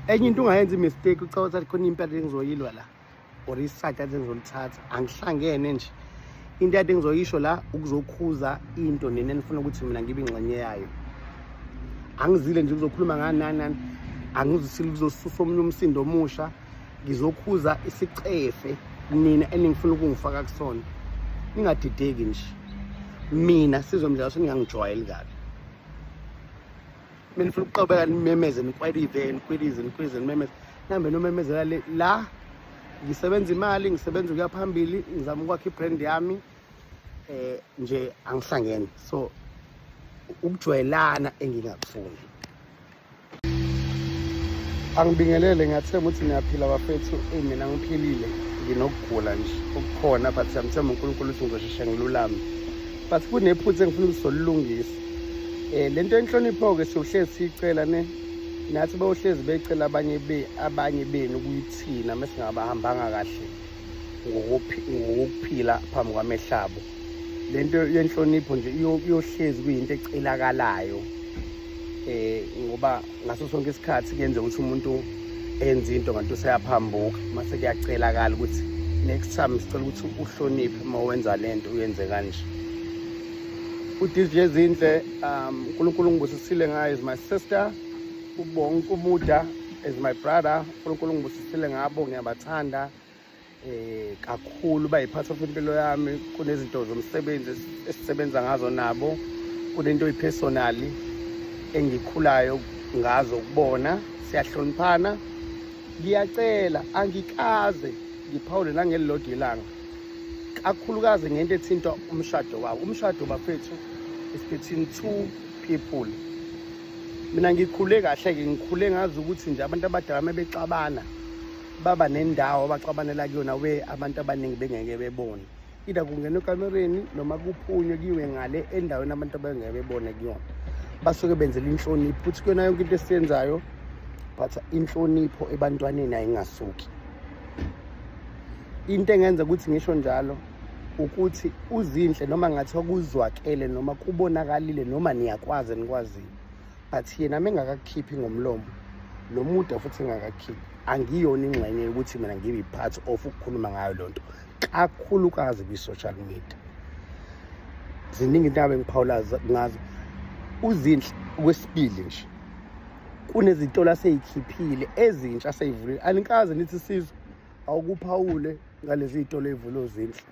enye into ungayenza imistake ucabanga ukuthi khona impela engizoyilwa la or iside engizolithatha angihlangene nje into yakhe engizoyisho la ukuzokhuza into nina nifuna ukuthi mina ngibe ingxenye yayo angizile nje uzokhuluma ngani angizisile ukuzosusa omnye umsindo omusha ngizokhuza isicefe nina eningifuna ukungifaka kusona ningadideki nje mina sizomdlalo seningangijwayeli kabi mina ngifuna ukuqhubeka nimemeze nikwelize nimemeze nambe nomemezela la ngisebenza imali ngisebenza ukuya phambili ngizama ukwakha ibrand yami nje angihlangene so ukujwayelana engingakufuni angibingelele ngiyathemba ukuthi niyaphila bafethu mina ngiphilile nginokugula nje okukhona but ngiyamthemba uNkulunkulu ukuthi ngizosheshe ngilulame but kunephutha engifuna ukusolilungisa lento enhlonipho ke siyohlezi sicela nathi bayohlezi becela abanye benu ukuyithina mase ngabahambanga kahle ngokuphila phambi kwamehlabo lento yenhlonipho nje iyohlezi kuyinto ecelakalayo ngoba ngaso sonke isikhathi kuyenza ukuthi umuntu enze into nganto useyaphambuka mase kuyacelakala ukuthi next time sicela ukuthi uhloniphe uma wenza lento uyenze kanje uDJ Zinhle uNkulunkulu ngibusisile ngayo is my sister ubonke umuda is my brother uNkulunkulu ngibusisile ngabo ngiyabathanda kakhulu bayiphatha impilo yami kunezinto zomsebenzi esisebenza ngazo nabo kunento epersonally engikhulayo ngazo ukubona siyahloniphana ngiyacela angikaze ngiphawule nangelilodwa ilanga kakhulukazi ngento ethinta umshado wabo umshado bafethu is between two people mina ngikhule kahle ke ngikhule ngazi ukuthi nje abantu abadala mebexabana baba nendawo abaxabanela kuyona abantu abaningi bengeke bebone ida kungena ekamereni noma kuphunywe kiwe ngale endaweni abantu abangeke bebone kuyona basuke benzela inhlonipho futhi kuyona yonke into esiyenzayo but inhlonipho ebantwaneni ayingasuki into engenza ukuthi ngisho njalo ukuthi uzinhle noma ngathi okuzwakele noma kubonakalile noma niyakwazi nikwazi but yena mengakakhiphi ngomlomo nomuntu futhi engakakhiphi angiyona ingxenye ukuthi mina ngibe part of ukukhuluma ngayo lonto kakhulukazi kwi-social media ziningi indaba engiphawula ngazo uzinhle kwesibili nje kunezinto laseyikhiphile ezintsha seyivulile anikaze nithi sizwe awukuphawule ngalezi zitolo ezivulo zinhle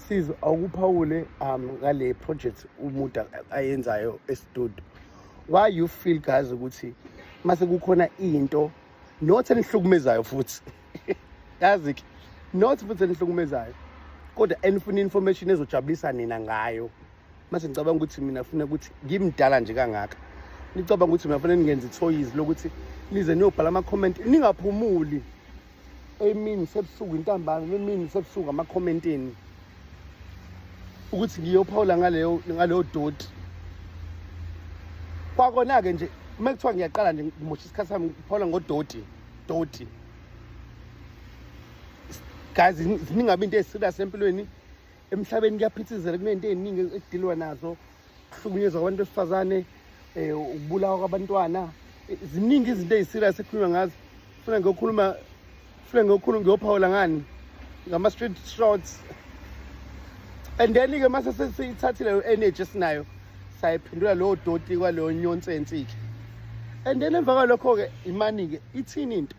sizwe awukuphawule ngale project umuntu ayenzayo estudio why you feel guys ukuthi mase kukhona into not enihlukumezayo futhi yazi not futhi enihlukumezayo kodwa enifuna information ezojabulisa nina ngayo mase ngicabanga ukuthi mina ufuna ukuthi ngimdala nje kangaka nicabanga ukuthi mina kufanele ngenze ithoyizi lokuthi nize niyobhala ama comment ningaphumuli emini sebusuku intambama emini sebusuku ama commentini ukuthi ngiyophawula ngaleyo dot kwakona ke nje mekuthiwa ngiyaqala nje ngimosha isikhathi sami ngiphawula ngodoti guys ziningabe into ezisirious empilweni emhlabeni kuyaphithizela kunento eziningi edilwa nazo kuhlukunyezwa kwabantu besifazane ukubulawa kwabantwana ziningi izinto ezisirious ekhulunywa ngazo funa ngiyophawula ngani ngama street shots and then ke mase sesithathile energy sinayo sayiphendula lo doti kwalo nyonsensi ke and then emva kwalokho ke imani ke ithini into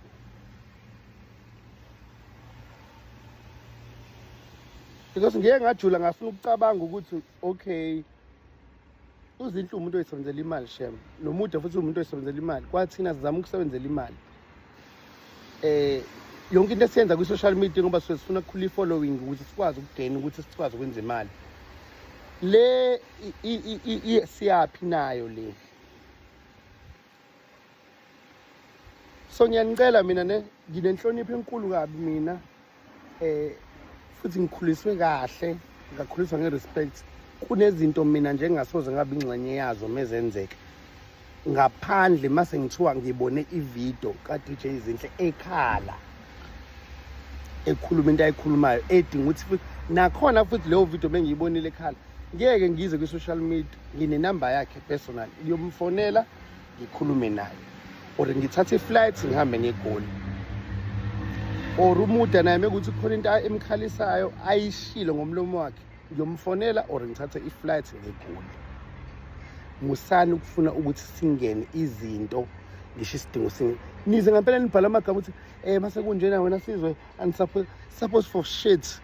because ngeke ngajula ngafuna ukucabanga ukuthi okay uzinhle umuntu oyisebenzela imali shem nomuntu futhi umuntu oyisebenzela imali kwathina sizama ukusebenzela imali yonke into esiyenza ku social media ngoba sifuna ukukhula following ukuthi sikwazi ukugain ukuthi sikwazi ukwenza imali le siyaphi nayo le so ngiyanicela mina nginenhlonipho enkulu kabi mina futhi ngikhuliswe kahle ngakhuliswa ngerespect kunezinto mina nje engasoze ngabe ingxenye yazo mezenzeka ngaphandle mase ngithiwa ngibone ivideo ka DJ Zinhle ekhala ekhuluma into ayikhulumayo edinga ukuthi nakhona futhi leyo video bengiyibonile ekhala ngeke ngize ku social media ngine number yakhe personal ngiyomfonela ngikhulume naye or ngithathe i-flight ngihambe ngeGoli. Or umuntu naye mekuthi khona into emkhalisayo ayishilo ngomlomo wakhe ngiyomfonela or ngithathe i-flight ngeGoli. Musani ukufuna ukuthi singene izinto ngisho isidingo singe nize ngempela nibhala amagama ukuthi mase kunjena wena sizwe and support for shit.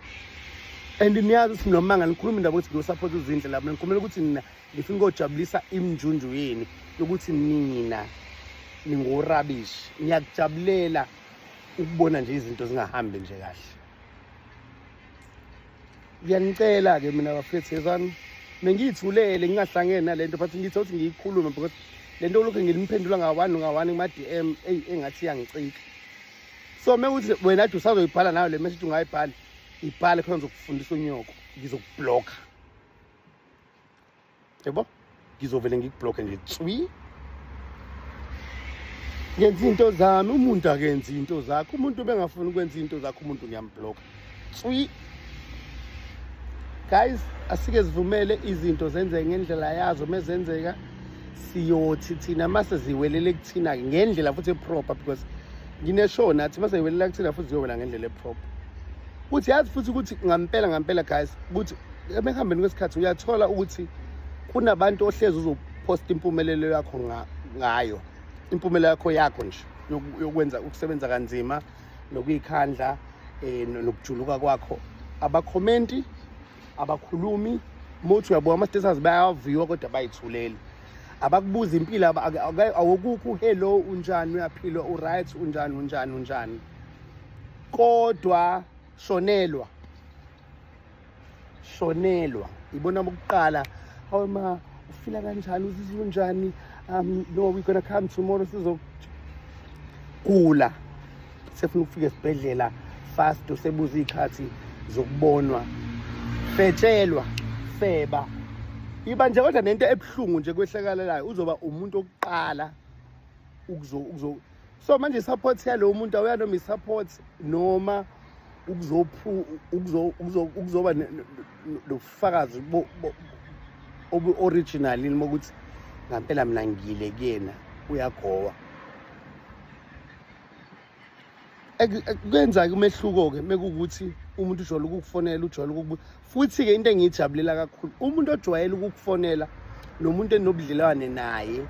And niyazi ukuthi noma ngikhuluma indaba ukuthi ngiyosupport izindle lapho ngikhulumela ukuthi nina ngifuna ukujabulisa imjunju yenu ukuthi nina ningorubbish. Ngiyakujabulela ukubona nje izinto zingahambi nje kahle. Ngiyanicela ke mina bafethu yezani mengithulele ngingahlangene nalento but ngithe ukuthi ngiyikhuluma because lento lokho ngilimphendula ngawani kuma DM engathi yangicika. So mekuthi wena athi usazoyibhala nayo le message ungayibhala ibhale khona ngizokufundisa unyoko ngizokublock. Yebo ngizovele ngikublock nje tswi. Ngenza into zami umuntu akenza into zakhe umuntu bengafuni ukwenza into zakhe umuntu ngiyamblock tswi. Guys asike sivumele izinto zenzeke ngendlela yazo mezenzeka siyothi thina mase ziwelele kuthina ngendlela futhi eproper because ngineshow nathi mase ziwelela kuthina futhi ziyowela ngendlela eproper. Uthi yazi futhi ukuthi ngampela guys ukuthi emehambeni kwesikhathi uyathola ukuthi kunabantu ohlezi uzopost impumelelo yakho ngayo. Impumelelo yakho nje yokwenza ukusebenza kanzima nokuyikhandla nokujuluka kwakho. Abakhomenti abakhulumi muthi uyabona ama-status bayaviwa kodwa bayithulele. Abakubuza impilo awukukho hello unjani uyaphila uright unjani kodwa shonelwa ibona bokuqala hawu ma ufila kanjani uzizwa unjani no we gonna come tomorrow sizokugula sefuna ukufika esibhedlela fast usebuza ikhathi zokubonwa fetshelwa feba iba nje kodwa nento ebhlungu nje kwehlakalelayo uzoba umuntu okuqala so manje support yalo muntu awuyanoma isupport noma ukuzoba nofakazi obu original ukuthi ngempela mina ngile kuyena uyagowa. Kwenza umehluko ke mekukuthi umuntu ujwayele ukukufonela ujwayele ukubuza futhi ke into engiyijabulela kakhulu umuntu ojwayele ukukufonela nomuntu enobudlelwane naye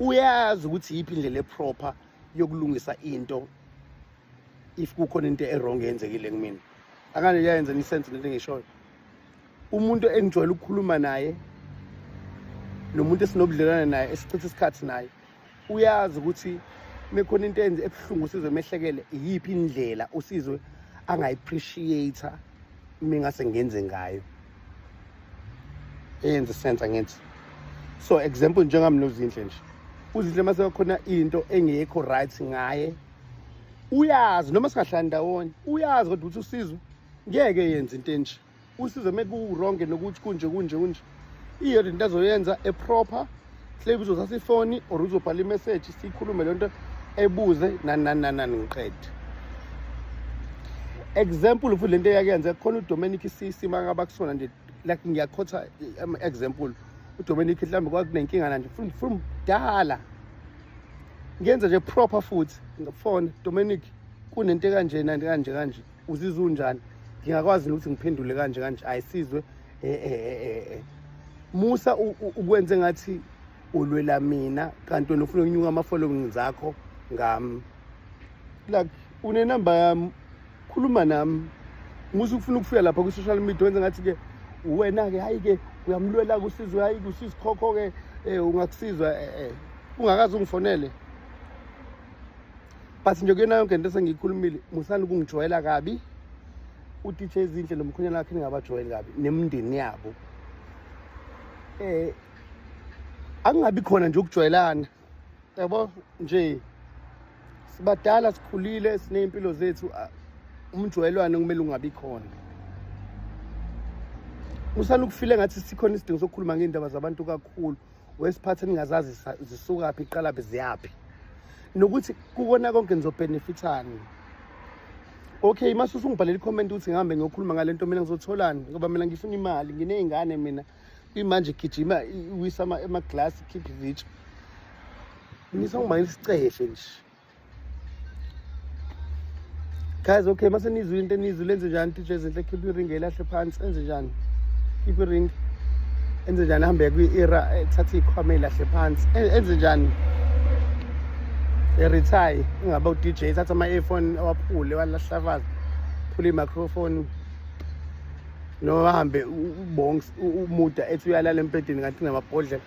uyazi ukuthi yipi indlela eproper yokulungisa into if kukhona into errong yenzekile kumina. Akane yayenza nisense lento engishoyo. Umuntu engijwayele ukukhuluma naye nomuntu esinobudlelwane naye esichitha isikhathi naye uyazi ukuthi mekhona into enze ebhlungu usizwe mehlekele yipi indlela usizwe angayiappreciate mingase ngenze ngayo eyenza sense ngithi. So example njengami noZindle nje uZindle mase khona into engekho right ngaye uyazi noma singahlala ndawonye uyazi kodwa ukuthi usizwe ngeke yenze into enje usizwe meku wrong nokuthi kunje iyo into azoyenza eproper hlebe uzothatha ifoni or uzobhala imessage sikhulume lento ebuze nani ngiqede. Example futhi lento yakuyenza khona uDominic Sisi mangaba kusona nje like ngiyakhotha example uDominic mhlambe kwakunenkinga nanje from dala ngenza nje proper futhi ngifone Dominic kunento kanje uzizwa unjani ngiyakwazi ukuthi ngiphendule kanje ayisizwe Musa ukwenze ngathi ulwela mina kanti wena ufuna ukunyuka ama-following zakho ngami like une number yami khuluma nami Musa ufuna ukufika lapha ku social media wenza ngathi ke wena ke hayi ke uyamlwela kusizwe hayi kusizikhokho ke ungakusizwa ungakazi ungifonele but nje kuyona yonke into sengiyikhulumile musani ukungijwayela kabi uTJ Zindle nomkhonyana wakhe ningabajwayeli kabi nemndeni yabo angabi khona nje ukujwayelana yabo nje sibadala sikhulile sinempilo zethu umjwayelwane kumele ungabi khona usana ukufile ngathi sikhona isidingo sokukhuluma ngeindaba zabantu kakhulu wesiphathe ningazazi zisuka phi iqala beziyaphi nokuthi kukona konke nizobenefitani. Okay mase usungibhalela icomment uthi ngihambe ngiyokhuluma ngalento mina ngizotholani ngoba mina ngifuna imali nginezingane mina imanje gijima uwisama emaglass keep rich Ngisongibangela isicefe nje. Guys, okay, mase nizwe into enizwe lenze njani teacher ezinhle, keep iring elahle phansi, enze njani? Keep iring. Enze njani hambe kwi-era ethatha ikhwama elahle phansi. Enze njani? Retire, ingabe u-DJ ethatha ama-earphone awaphule walahlavaza. Phula i-microphone. Noma hambe ubongs umuda ethi uyalala empedeni ngathi ngamabhodlela.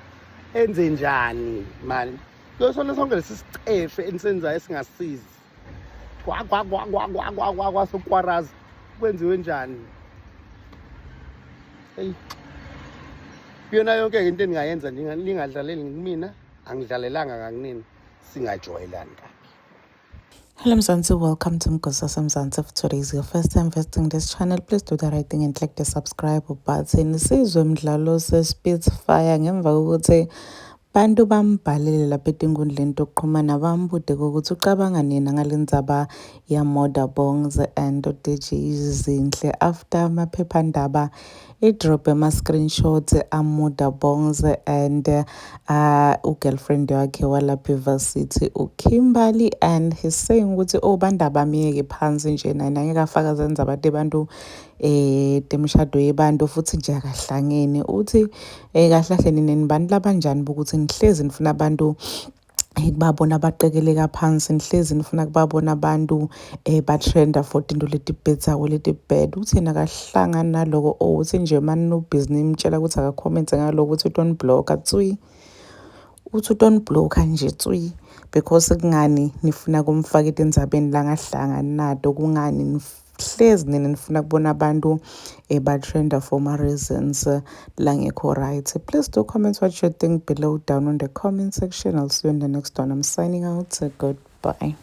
Enze njani man? Kusona sonke lesicefe enisenzayo esingasizi. Kwa sokwaraza kwenziwe njani? Hey, yona yonke into engingayenza ningadlaleli ngimina, angidlalelanga ngakunini, singajwayelani kabi. Hello Mzansi, welcome to Mgosasa Mzansi. If today is your first time visiting this channel, please do the right thing and click the subscribe button. Sizwe mdlalo se-Spitfire ngemva kokuthi bantu bambhalele lapha etinkundleni zokuxhumana bambude ukuthi ucabanga nina ngale ndzaba yaModa Bongs and uDJ Zinhle after amaphephandaba idrop ama-screenshots aModa Bongs and u-girlfriend wakhe walapha eVarsity uKimberly, and he's saying ukuthi bandaba miyeke phansi nje naye angeke afakaze ndzaba abantu temishado yebantu futhi nje akahlangene. Uthi kahle kahle nini nibantu labanjani bokuthi nihlezi nifuna abantu kubabona abaqekeleka phansi, nihlezi nifuna kubabona abantu batrenda for into leti bhedzawo leti bad. Uthi yena akahlangana naloko, uthi nje mani nobhizinisi nimtshela ukuthi akakhomente ngaloko ukuthi utonibhlokha tswi. Uthi utonibhlokha nje tswi because kungani nifuna kumfaka endzabeni la ngahlangani nato, kungani hlezi nina nifuna kubona abantu batrenda for my reasons langekho right. Please do comment what you think below down on the comment section. I'll see you in the next one. I'm signing out. Goodbye.